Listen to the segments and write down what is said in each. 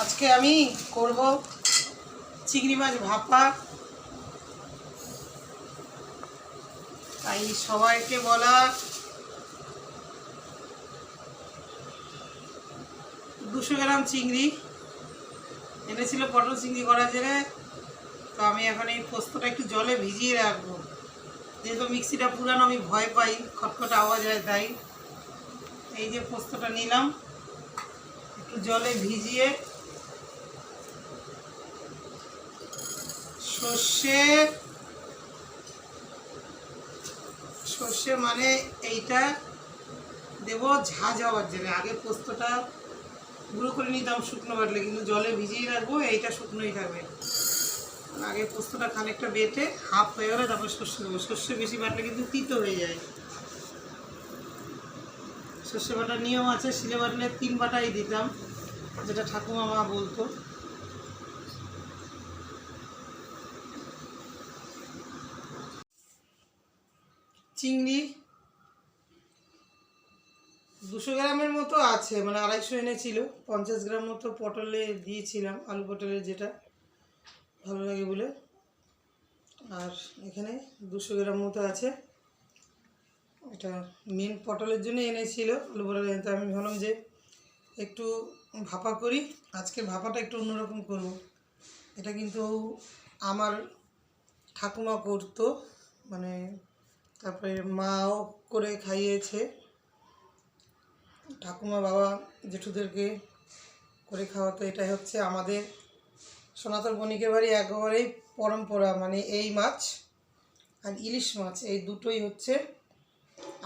আজকে আমি করব চিংড়ি মাছ ভাপা। তাই সবাইকে বলা 200 গ্রাম চিংড়ি এনেছিল পটল চিংড়ি করার জন্য। তো আমি এখন এই পোস্তটা একটু জলে ভিজিয়ে রাখবো, যেহেতু মিক্সিটা পুরানো, আমি ভয় পাই খটখট আওয়াজ হয়। তাই এই যে পোস্তটা নিলাম, একটু জলে ভিজিয়ে সর্ষে মানে এইটা দেব ঝাঁঝ হওয়ার জন্য। আগে পোস্তটা গুঁড়ো করে নিতাম শুকনো বাটলে, কিন্তু জলে ভিজিয়ে রাখবো, এইটা শুকনোই থাকবে। আগে পোস্তটা খানিকটা বেটে হাফ হয়ে গেলে তারপর সর্ষে দেবো। সর্ষে বেশি বাটলে কিন্তু তিতো হয়ে যায়। সর্ষে বাটার নিয়ম আছে, শিলে বাটলে 3 বাটাই দিতাম, যেটা ঠাকুমা মা বলতো। চিংড়ি 200 গ্রামের মতো আছে, মানে 250 এনেছিল। 50 গ্রাম মতো পটলে দিয়েছিলাম, আলু পটলের যেটা ভালো লাগে বলে। আর এখানে 200 গ্রাম মতো আছে। এটা মেন পটলের জন্য এনেছিল, আলু পটলের। তো আমি ভাবলাম যে একটু ভাপা করি। আজকে ভাপাটা একটু অন্যরকম করব। এটা কিন্তু আমার ঠাকুমা করতো, মানে তারপরে মাও করে খাইয়েছে। ঠাকুমা বাবা জেঠুদেরকে করে খাওয়াতো। এটাই হচ্ছে আমাদের সনাতন বণিকের বাড়ি একেবারেই পরম্পরা। মানে এই মাছ আর ইলিশ মাছ, এই দুটোই হচ্ছে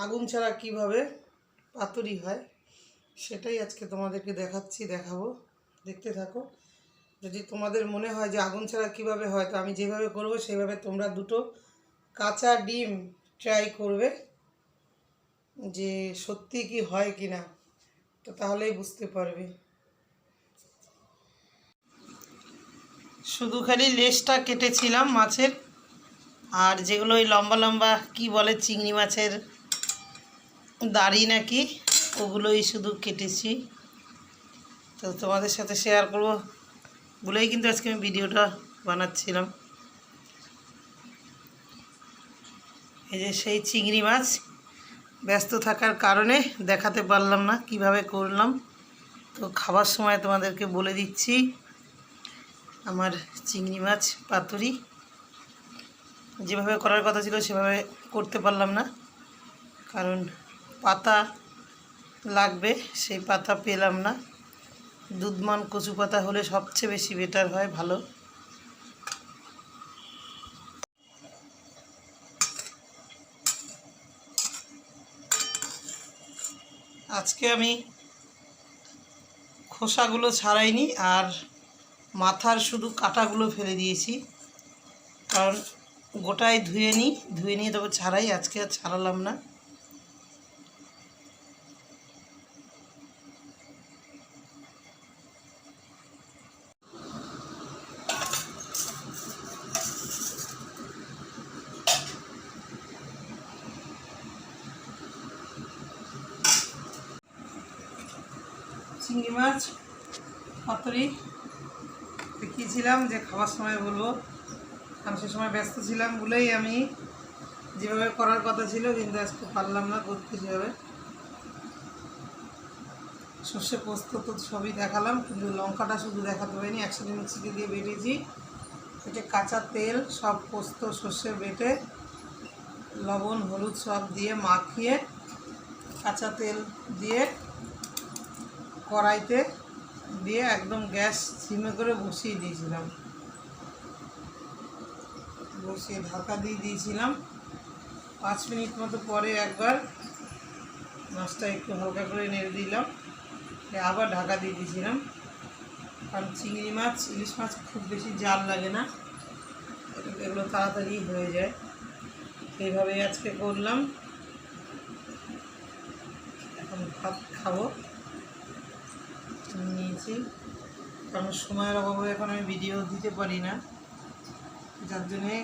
আগুন ছাড়া কীভাবে পাতুরি হয় সেটাই আজকে তোমাদেরকে দেখাবো। দেখতে থাকো। যদি তোমাদের মনে হয় যে আগুন ছাড়া কীভাবে হয়, তো আমি যেভাবে করব সেভাবে তোমরা 2টো কাঁচা ডিম ট্রাই করবে যে সত্যি কি হয় কি না, তো তাহলেই বুঝতে পারবে। শুধু খালি লেজটা কেটেছিলাম মাছের, আর যেগুলো ওই লম্বা লম্বা কি বলে চিংড়ি মাছের দাড়ি নাকি, ওগুলোই শুধু কেটেছি। তো তোমাদের সাথে শেয়ার করব বলেই কিন্তু আজকে আমি ভিডিওটা বানাচ্ছিলাম। এই যে সেই চিংড়ি মাছ, ব্যস্ত থাকার কারণে দেখাতে পারলাম না কিভাবে করলাম। তো খাবার সময় তোমাদেরকে বলে দিচ্ছি আমার চিংড়ি মাছ পাতুরি। যেভাবে করার কথা ছিল সেভাবে করতে পারলাম না, কারণ পাতা লাগবে, সেই পাতা পেলাম না। দুধমান কচু পাতা হলে সবচেয়ে বেশি বেটার হয়, ভালো। আজকে আমি খোসাগুলো ছাড়াইনি, আর মাথার শুধু কাঁটাগুলো ফেলে দিয়েছি, কারণ গোটায় ধুয়ে নিয়ে তবে ছাড়াই। আজকে আর ছাড়ালাম না। চিংড়ি মাছ পাতুরি দেখিয়েছিলাম যে খাবার সময় বলবো, কারণ সে সময় ব্যস্ত ছিলাম বলেই আমি যেভাবে করার কথা ছিল কিন্তু আজকে পারলাম না করতে। যেভাবে সর্ষে পোস্ত তো সবই দেখালাম, কিন্তু লঙ্কাটা শুধু দেখাতে পারিনি। একসাথে মিক্সিতে দিয়ে বেটেছি। এটা কাঁচা তেল, সব পোস্ত সর্ষে বেটে লবণ হলুদ সব দিয়ে মাখিয়ে কাঁচা তেল দিয়ে কড়াইতে দিয়ে একদম গ্যাস সিমে করে বসিয়ে দিয়েছিলাম। বসিয়ে ঢাকা দিয়ে দিয়েছিলাম। 5 মিনিট মতো পরে একবার মাছটা একটু হালকা করে নেড়ে দিলাম, আবার ঢাকা দিয়ে দিয়েছিলাম। কারণ চিংড়ি মাছ ইলিশ মাছ খুব বেশি জাল লাগে না, এগুলো তাড়াতাড়ি হয়ে যায়। এইভাবেই আজকে করলাম। এখন ভাত খাবো নিয়েছি, কারণ সময়ের অভাবে এখন আমি ভিডিও দিতে পারি না, যার জন্যে।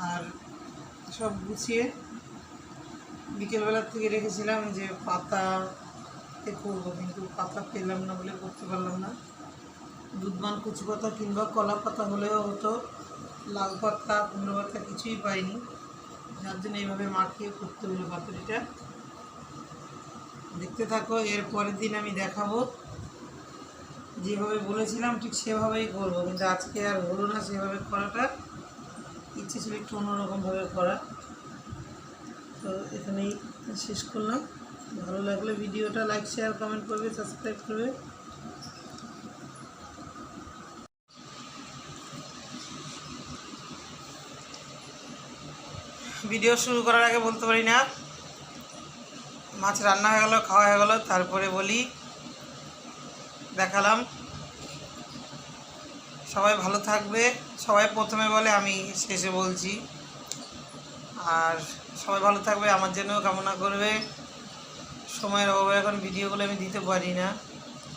আর সব গুছিয়ে বিকেলবেলার থেকে রেখেছিলাম যে পাতাতে করবো, কিন্তু পাতা পেলাম না বলে করতে পারলাম না। দুধমান কুচি পাতা কিংবা কলা পাতা হলেও হতো, লাল পাতা কুমড়ো পাতা কিছুই পাইনি, যার জন্য এইভাবে মাখিয়ে করতে হলো পাতুরিটা। দেখতে থাকো, এর পরের দিন আমি দেখাবো। যেভাবে বলেছিলাম ঠিক সেভাবেই করবো, কিন্তু আজকে আর হলো না সেভাবে করাটা, ইচ্ছে ছিল একটু অন্যরকমভাবে করা। তো এখানেই শেষ করলাম। ভালো লাগলে ভিডিওটা লাইক শেয়ার কমেন্ট করবে, সাবস্ক্রাইব করবে। ভিডিও শুরু করার আগে বলতে পারি না, মাছ রান্না হয়ে গেল, খাওয়া হয়ে গেল, তারপরে বলি দেখালাম। সবাই ভালো থাকবে, সবাই প্রথমে বলে আমি শেষে বলছি। আর সবাই ভালো থাকবে, আমার জন্যও কামনা করবে। সময়ের অভাবে এখন ভিডিওগুলো আমি দিতে পারি না।